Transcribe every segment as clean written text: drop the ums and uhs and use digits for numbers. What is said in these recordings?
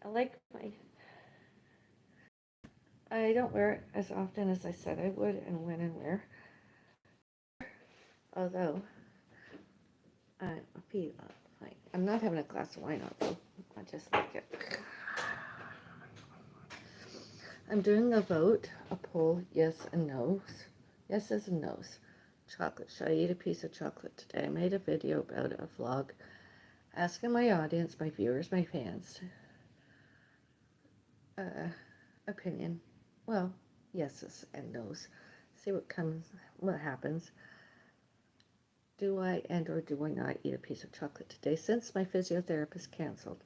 I like my. I don't wear it as often as I said I would, and when and where. Although I feel like I'm not having a glass of wine, although I just like it. I'm doing a vote, a poll, yes and no's. Yeses and no's. Chocolate. Should I eat a piece of chocolate today? I made a video about it, a vlog, asking my audience, my viewers, my fans, opinion. Well, yeses and no's. See what happens. Do I and or do I not eat a piece of chocolate today since my physiotherapist canceled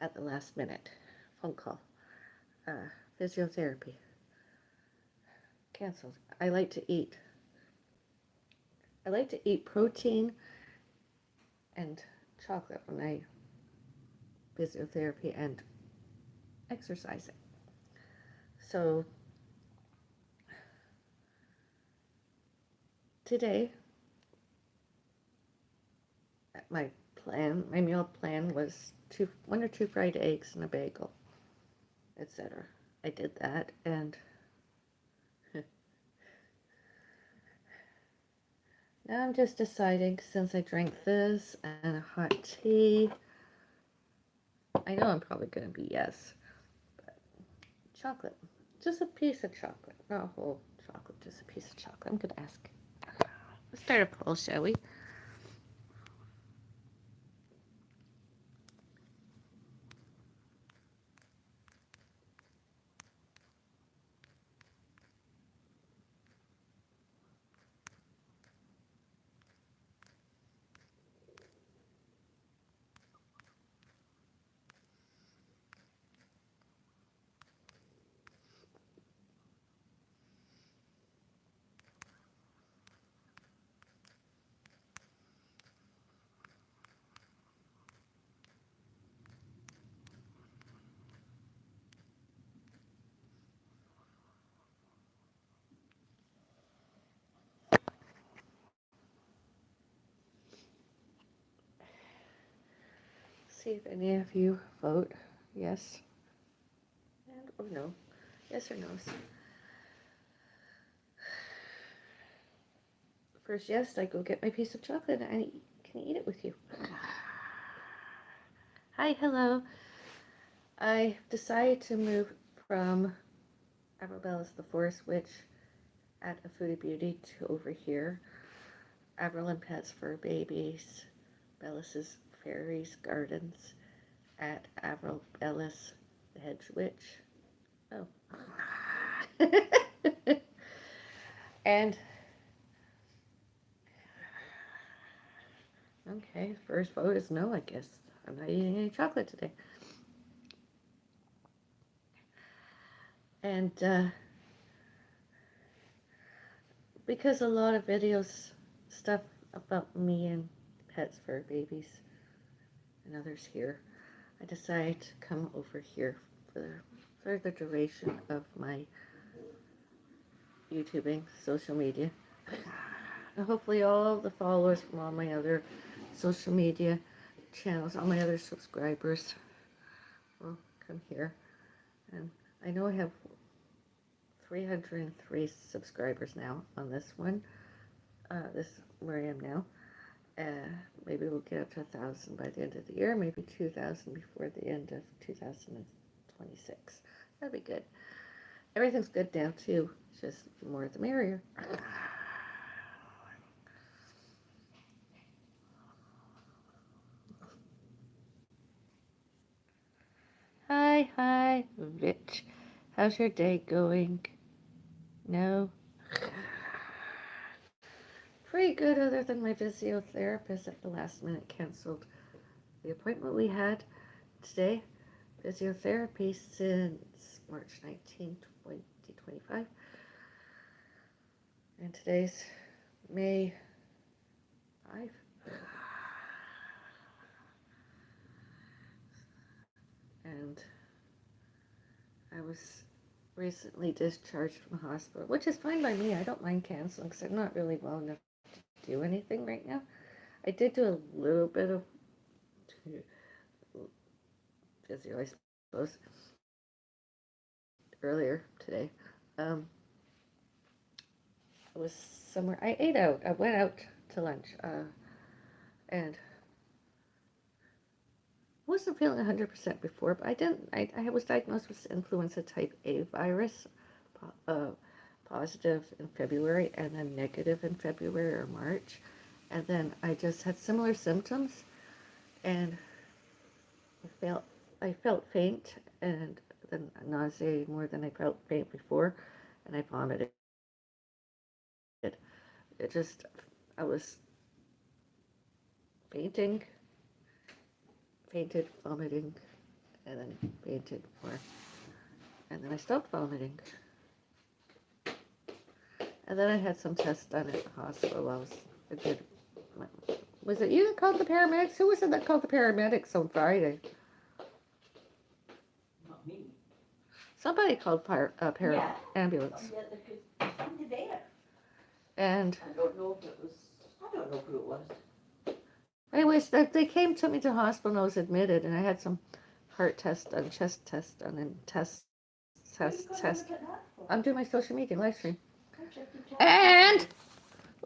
at the last minute? Phone call. Physiotherapy. Canceled. I like to eat. I like to eat protein and chocolate when I physiotherapy and exercising. So today, my meal plan was one or two fried eggs and a bagel, etc. I did that, and now I'm just deciding, since I drank this and a hot tea, I know I'm probably going to be yes, but chocolate, just a piece of chocolate, not a whole chocolate, just a piece of chocolate. I'm going to ask. Let's start a poll, shall we? See if any of you vote yes and or no. Yes or no. First, yes, I go get my piece of chocolate and I can eat it with you. Hi, hello. I decided to move from Avril, Bellis, the Forest Witch at a Foodie Beauty to over here. Avril and Pets for Babies, Bellis's Fairies Gardens at Avril Bellis, the Hedge Witch. Oh. And okay, first vote is no, I guess. I'm not eating any chocolate today. And because a lot of videos, stuff about me and pets for babies and others here, I decided to come over here for the duration of my YouTubing, social media. And hopefully all the followers from all my other social media channels, all my other subscribers will come here. And I know I have 303 subscribers now on this one. This where I am now. Maybe we'll get up to 1,000 by the end of the year, maybe 2,000 before the end of 2026. That'd be good. Everything's good now too. It's just the more the merrier. Hi, Rich. How's your day going? No? Pretty good, other than my physiotherapist at the last minute canceled the appointment we had today. Physiotherapy since March 19, 2025. And today's May 5. And I was recently discharged from the hospital, which is fine by me. I don't mind canceling because I'm not really well enough to do anything right now. I did do a little bit of physio. I was earlier today. Um, I was somewhere. I ate out. I went out to lunch, and wasn't feeling 100% before, but I didn't. I was diagnosed with influenza type A virus, uh, positive in February, and then negative in February or March, and then I just had similar symptoms, and I felt faint, and then nausea more than I felt faint before, and I vomited. It just, I was fainting, fainted, vomiting, and then fainted more, and then I stopped vomiting. And then I had some tests done at the hospital. I did. Was it you that called the paramedics? Who was it that called the paramedics on Friday? Not me. Somebody called Yeah. ambulance. Yeah, because somebody there. And I don't know if it was, I don't know who it was. anyways, they came, took me to the hospital, and I was admitted, and I had some heart test done, chest test done, and test. I'm doing my social media live stream. And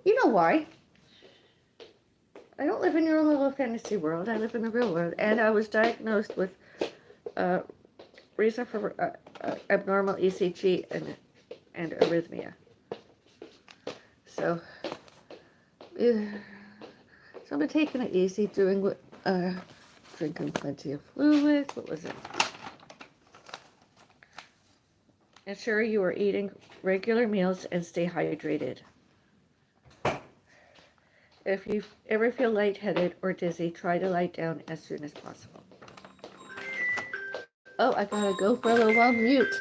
you know why? I don't live in your little fantasy world. I live in the real world, and I was diagnosed with reason for abnormal ECG and arrhythmia. So, so I've been taking it easy, drinking plenty of fluids. What was it? Ensure you are eating regular meals and stay hydrated. If you ever feel lightheaded or dizzy, try to lie down as soon as possible. Oh, I gotta go for a little while. Mute.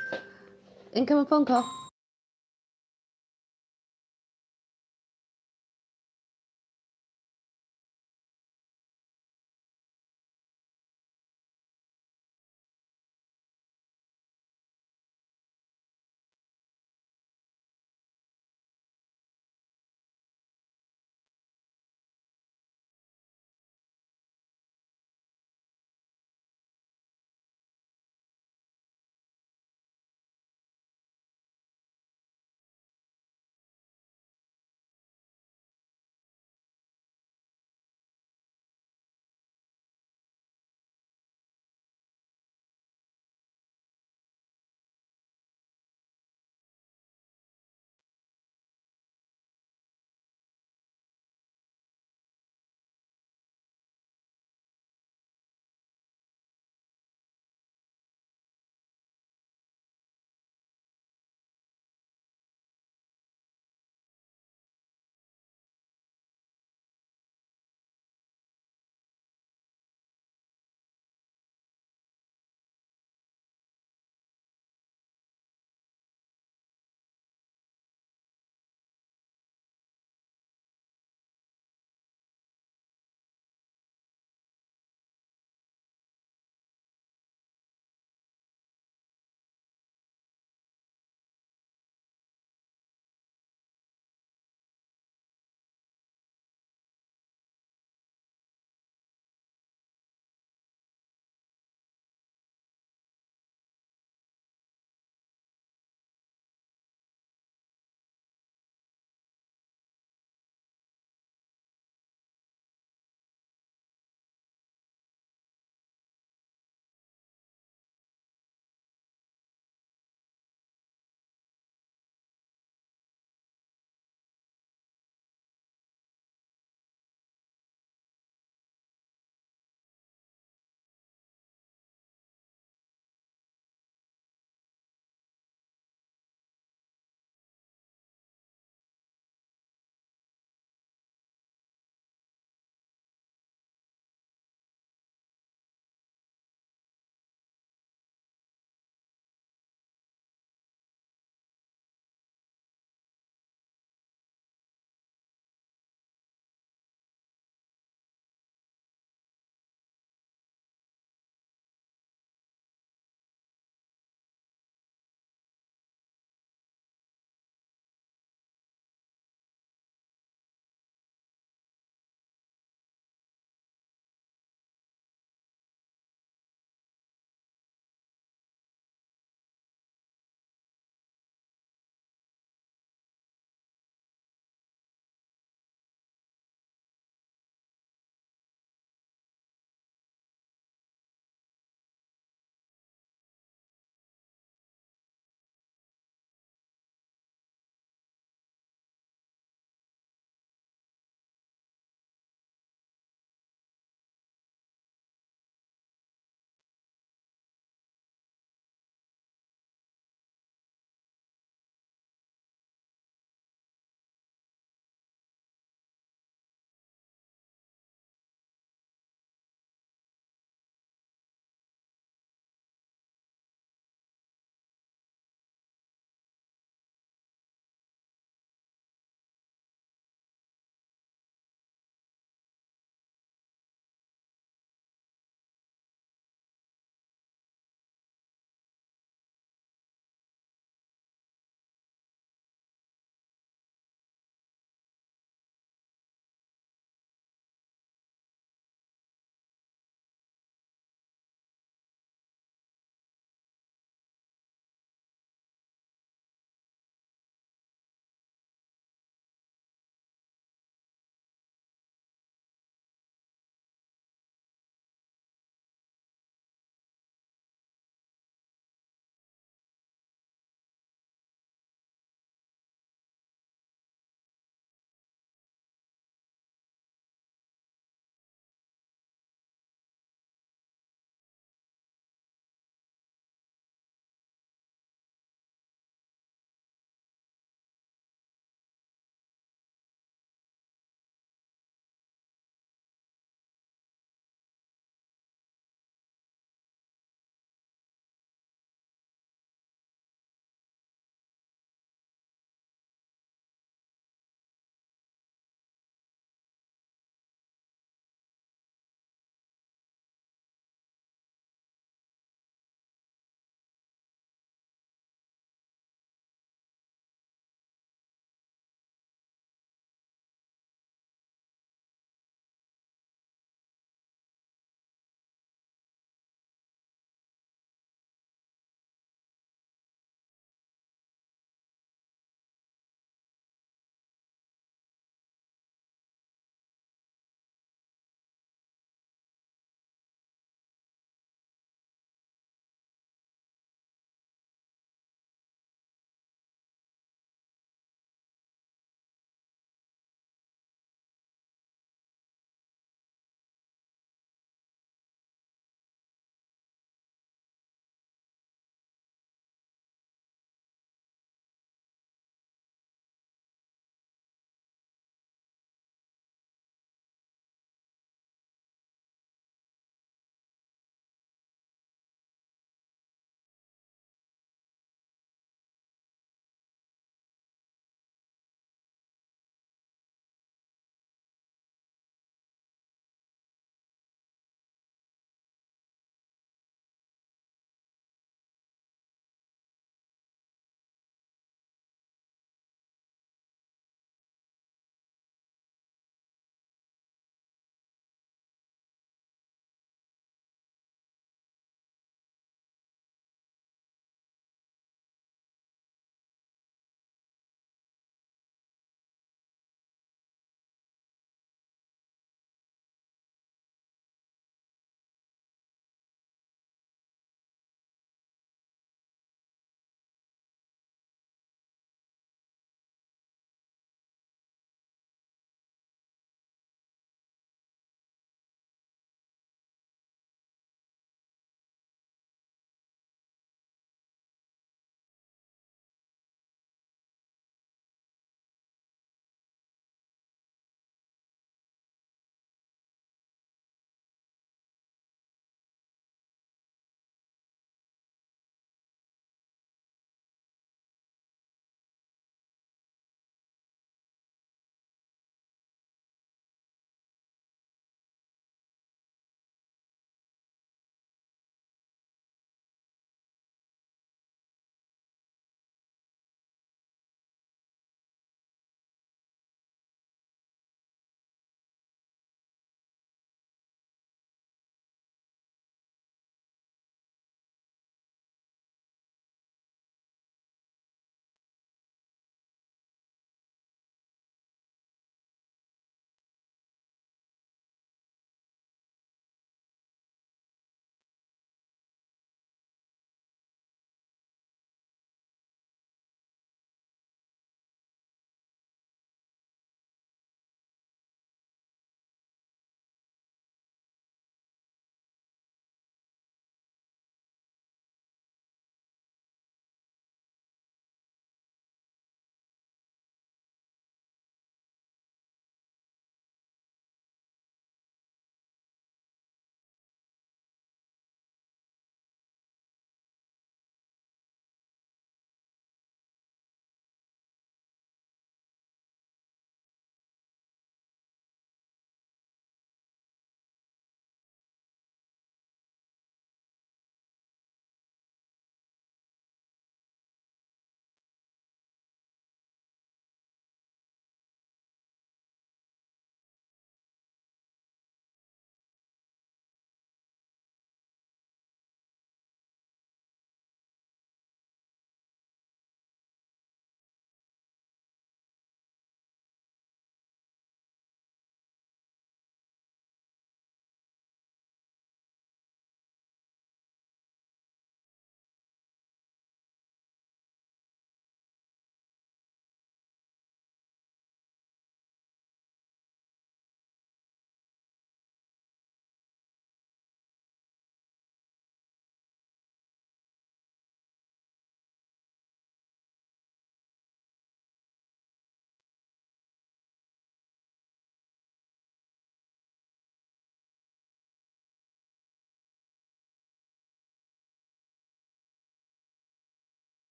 Incoming phone call.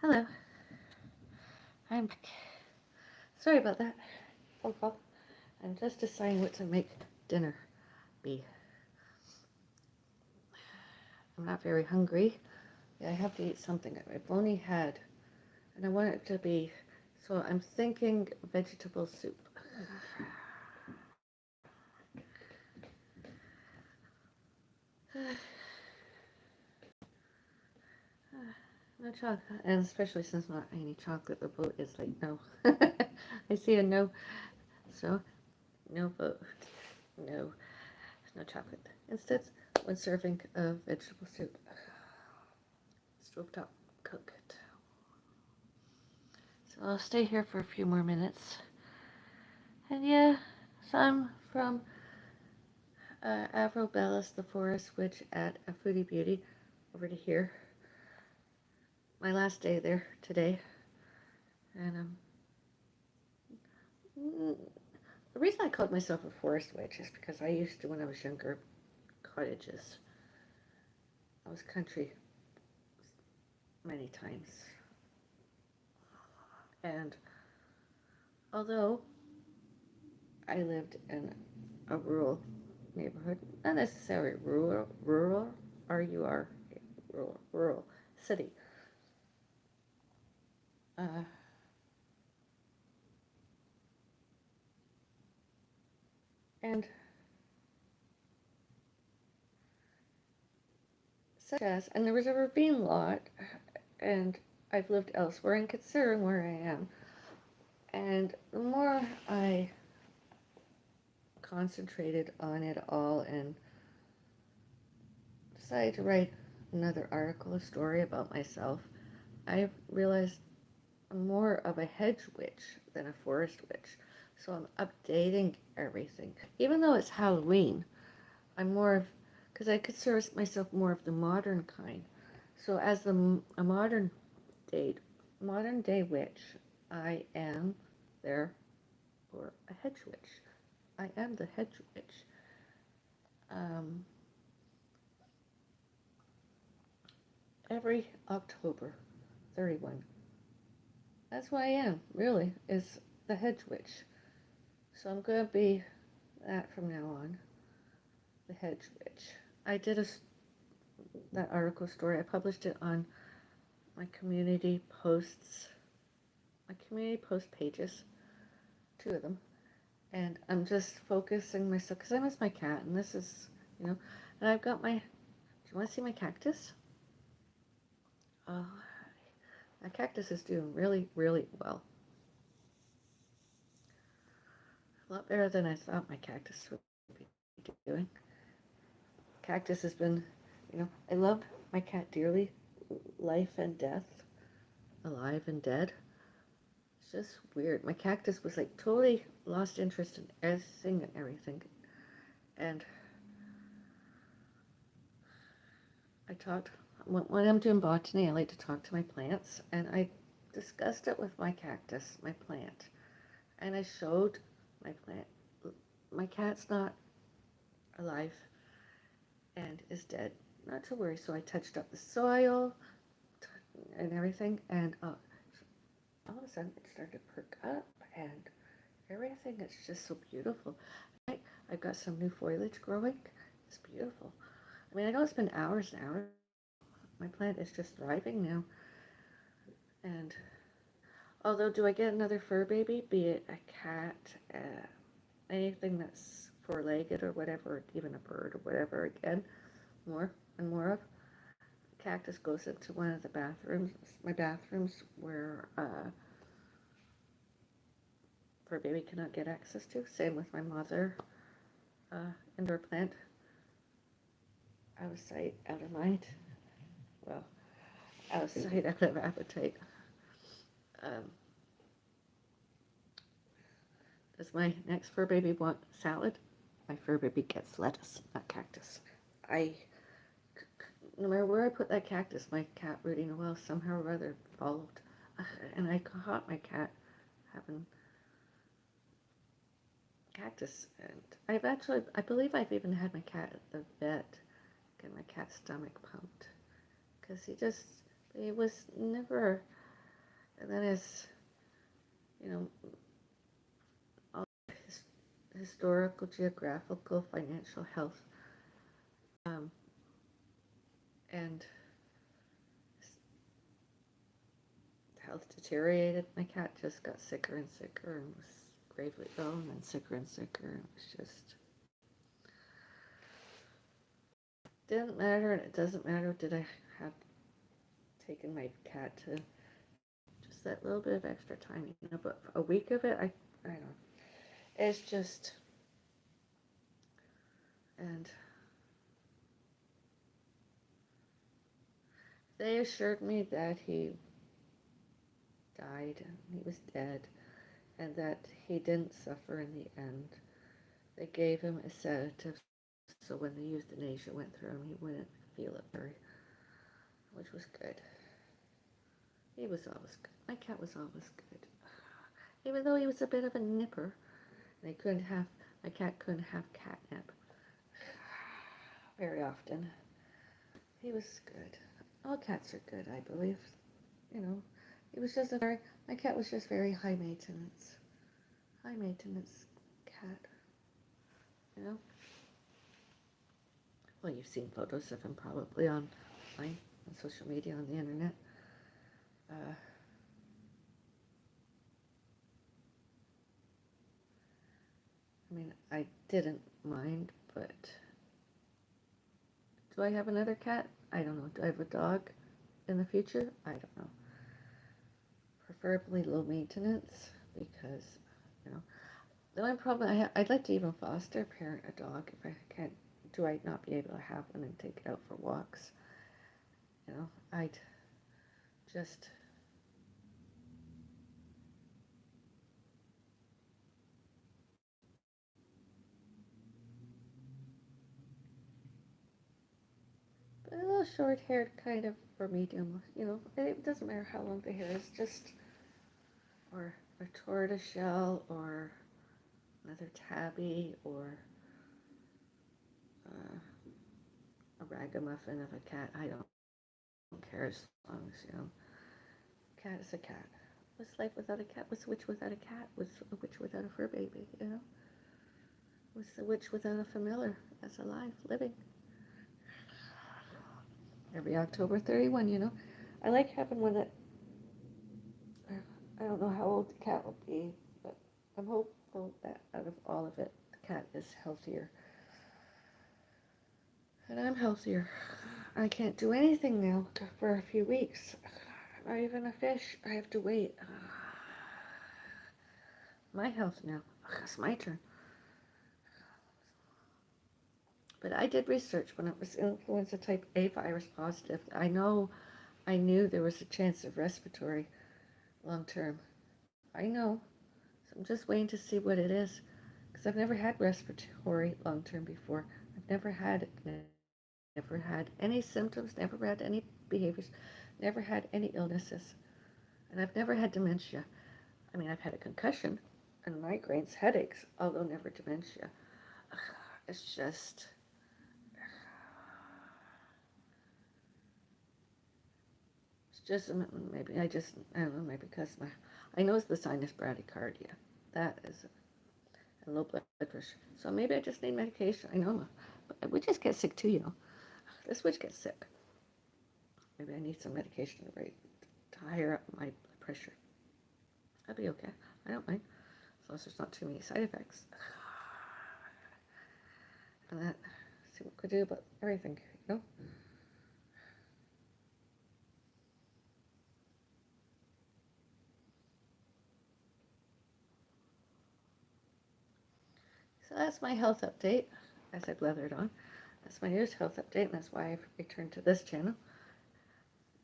Hello, I'm back. Sorry about that phone call. I'm just deciding what to make dinner be. I'm not very hungry. Yeah, I have to eat something. I've only had, and I want it to be, so I'm thinking vegetable soup. No chocolate, and especially since not any chocolate, the vote is like no. I see a no, so no vote. No, no chocolate. Instead, one serving of vegetable soup. Stovetop cooked. So I'll stay here for a few more minutes. And yeah, so I'm from Avril, Bellis, the Forest Witch at a Foodie Beauty over to here. My last day there today. And the reason I called myself a forest witch is because I used to, when I was younger, cottages. I was country many times. And although I lived in a rural neighborhood, not necessarily rural, R-U-R, rural city. Uh, and such as, and there was a ravine lot, and I've lived elsewhere, and considering where I am, and the more I concentrated on it all and decided to write another article, a story about myself, I realized I'm more of a hedge witch than a forest witch. So I'm updating everything. Even though it's Halloween, I'm more of, because I consider myself more of the modern kind. So as a day, modern day witch, I am there for a hedge witch. I am the hedge witch. Um, every October 31. That's what I am, really, is the hedge witch. So I'm going to be that from now on, the hedge witch. I did that article story. I published it on my community posts, my community post pages, two of them. And I'm just focusing myself, because I miss my cat, and this is, and I've got do you want to see my cactus? Oh, my cactus is doing really, really well. A lot better than I thought my cactus would be doing. Cactus has been, I love my cat dearly, life and death, alive and dead. It's just weird. My cactus was like totally lost interest in everything and everything. And I talked, when I'm doing botany, I like to talk to my plants. And I discussed it with my cactus, my plant. And I showed my plant, my cat's not alive and is dead. Not to worry. So I touched up the soil and everything. And all of a sudden it started to perk up and everything is just so beautiful. I've got some new foliage growing. It's beautiful. I mean, I don't spend hours and hours. My plant is just thriving now. And although, do I get another fur baby, be it a cat, anything that's four-legged or whatever, even a bird or whatever, again, more and more of. Cactus goes into one of the bathrooms, my bathrooms, where fur baby cannot get access to. Same with my mother, indoor plant. Out of sight, out of mind. Well, out of sight, out of appetite. Um, does my next fur baby want salad? My fur baby gets lettuce, not cactus. I, no matter where I put that cactus, my cat Rudy Noel somehow or other followed. And I caught my cat having cactus. And I believe I've even had my cat at the vet get my cat's stomach pumped. Because he was never And then his, you know, all his historical, geographical, financial health, um, and health deteriorated. My cat just got sicker and sicker and was gravely ill, and then sicker and sicker. And it was just didn't matter, and it doesn't matter. Did I have taken my cat to just that little bit of extra time, but a week of it, I don't. It's just, and they assured me that he died, and he was dead, and that he didn't suffer in the end. They gave him a sedative, so when the euthanasia went through him, he wouldn't feel it very, which was good. He was always good. My cat was always good. Even though he was a bit of a nipper, they couldn't have, my cat couldn't have catnip very often. He was good. All cats are good, I believe. You know, he was just a very, my cat was just very high maintenance cat, you know. Well, you've seen photos of him probably online, on social media, on the internet. Uh, I mean, I didn't mind, but do I have another cat? I don't know. Do I have a dog in the future? I don't know. Preferably low maintenance because, you know, the only problem I'd like to even foster parent a dog if I can't. Do I not be able to have one and take it out for walks? You know, I'd just. A little short-haired kind of for medium. You know, it doesn't matter how long the hair is. Just or a tortoiseshell or another tabby or a ragamuffin of a cat. I don't care as long as, you know, cat is a cat. What's life without a cat? What's a witch without a cat? What's a witch without a fur baby? You know, what's a witch without a familiar that's alive, living? Every October 31, you know, I like having one that I don't know how old the cat will be, but I'm hopeful that out of all of it, the cat is healthier. And I'm healthier. I can't do anything now for a few weeks. Not even a fish. I have to wait. My health now. It's my turn. But I did research when it was influenza type A virus positive. I knew there was a chance of respiratory long term. I know. So I'm just waiting to see what it is. Because I've never had respiratory long term before. I've never had any symptoms, never had any behaviors, never had any illnesses. And I've never had dementia. I mean, I've had a concussion and migraines, headaches, although never dementia. It's just, maybe I don't know, maybe because I know it's the sinus bradycardia. That is a low blood pressure. So maybe I just need medication. I know, but we just get sick too, you know. This witch gets sick. Maybe I need some medication to higher up my blood pressure. I'll be okay. I don't mind. As long as there's not too many side effects. And that, see what we could do about everything, you know? So that's my health update, as I blathered on. That's my news health update, and that's why I've returned to this channel,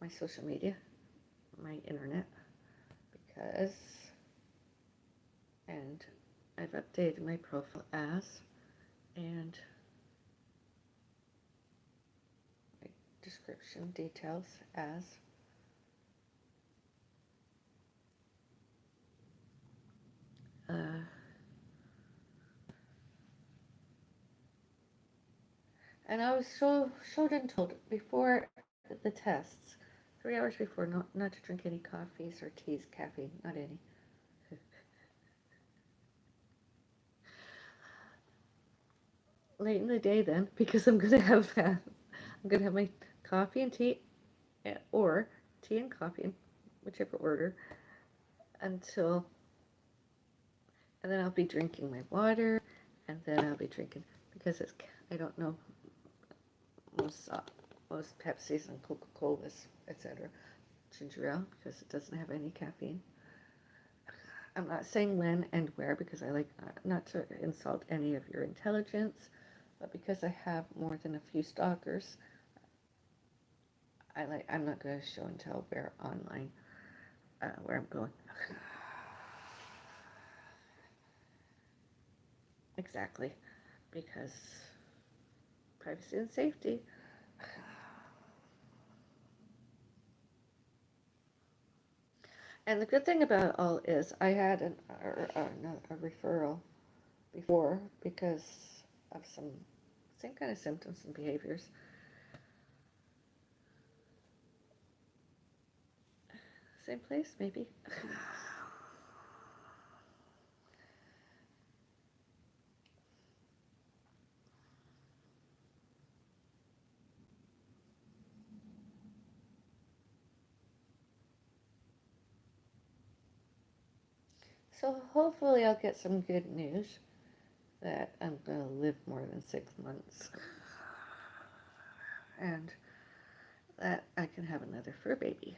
my social media, my internet, because, and I've updated my profile as, and my description details as, uh, and I was showed and told before the tests 3 hours before, not to drink any coffees or teas, caffeine, not any. Late in the day then, because I'm gonna have my coffee and tea, or tea and coffee, in whichever order, until, and then I'll be drinking my water, and then I'll be drinking, because I don't know, most Pepsis and Coca-Colas, etc. Ginger ale, because it doesn't have any caffeine. I'm not saying when and where, because I like not to insult any of your intelligence, but because I have more than a few stalkers, I'm not going to show and tell where online, where I'm going. Exactly, because privacy and safety. And the good thing about it all is I had a referral before because of some same kind of symptoms and behaviors. Same place, maybe. So hopefully I'll get some good news that I'm going to live more than 6 months and that I can have another fur baby.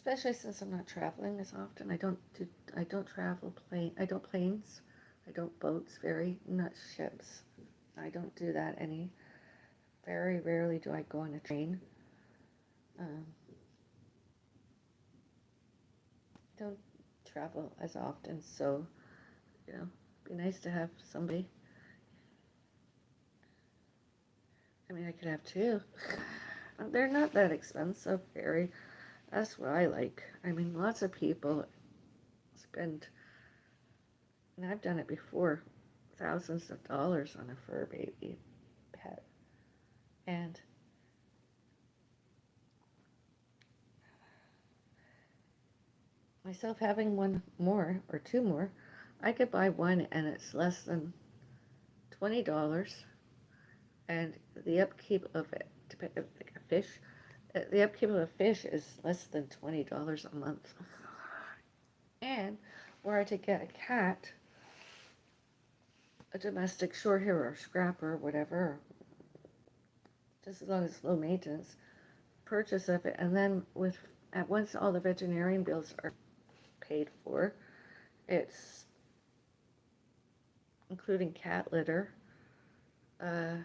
Especially since I'm not traveling as often. I don't travel I don't planes. I don't boats, not ships. I don't do that any. Very rarely do I go on a train. Um, don't travel as often, so it'd be nice to have somebody. I mean, I could have two. They're not that expensive, very. That's what I like. I mean, lots of people spend, and I've done it before, thousands of dollars on a fur baby pet. And myself having one more or two more, I could buy one and it's less than $20. And the upkeep of it, like a fish, the upkeep of a fish is less than $20 a month. And were I to get a cat, a domestic short hair or scrapper or whatever, just as long as it's low maintenance, purchase of it, and then once all the veterinarian bills are paid for, it's including cat litter, uh,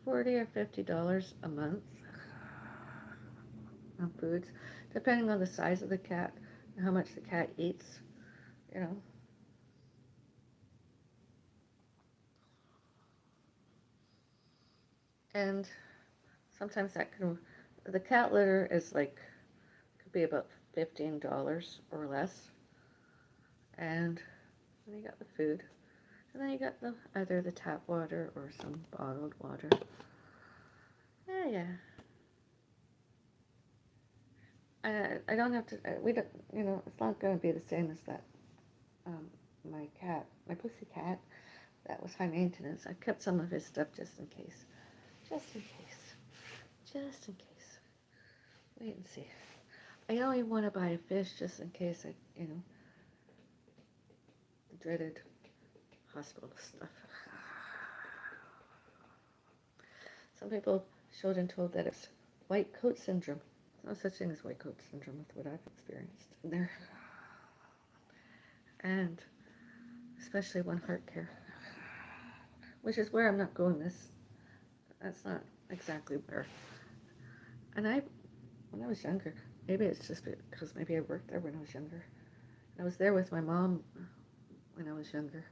$40 or $50 a month on foods, depending on the size of the cat and how much the cat eats, you know. And sometimes the cat litter is like, could be about $15 or less. And then you got the food. And then you got either the tap water or some bottled water. Yeah. I don't have to, we don't, it's not going to be the same as that, my pussy cat, that was high maintenance. I've kept some of his stuff just in case. Just in case. Just in case. Wait and see. I only want to buy a fish just in case the dreaded hospital stuff. Some people showed and told that it's white coat syndrome. There's no such thing as white coat syndrome with what I've experienced in there. And especially one heart care, which is where I'm not going that's not exactly where. And when I was younger, maybe it's just because maybe I worked there when I was younger. I was there with my mom when I was younger.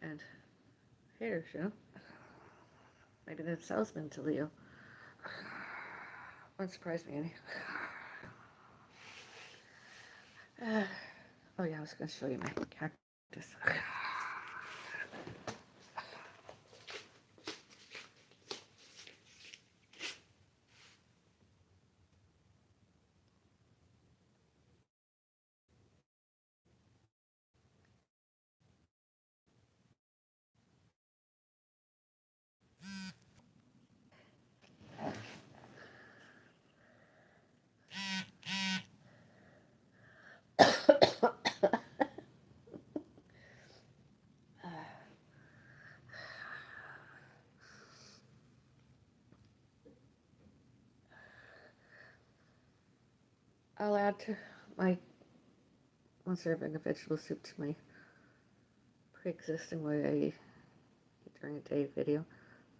and haters, you know? Maybe that salesman to Leo. Wouldn't surprise me any. Oh yeah, I was going to show you my cactus. I'll add to my one serving of vegetable soup to my pre-existing what I ate during a day video.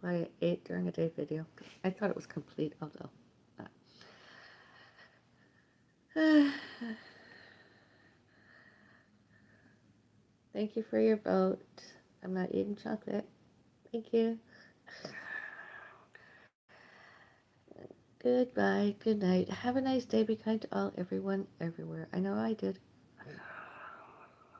What I ate during a day video. I thought it was complete, although not. Thank you for your vote. I'm not eating chocolate. Thank you. Goodbye. Good night. Have a nice day. Be kind to all, everyone, everywhere. I know I did.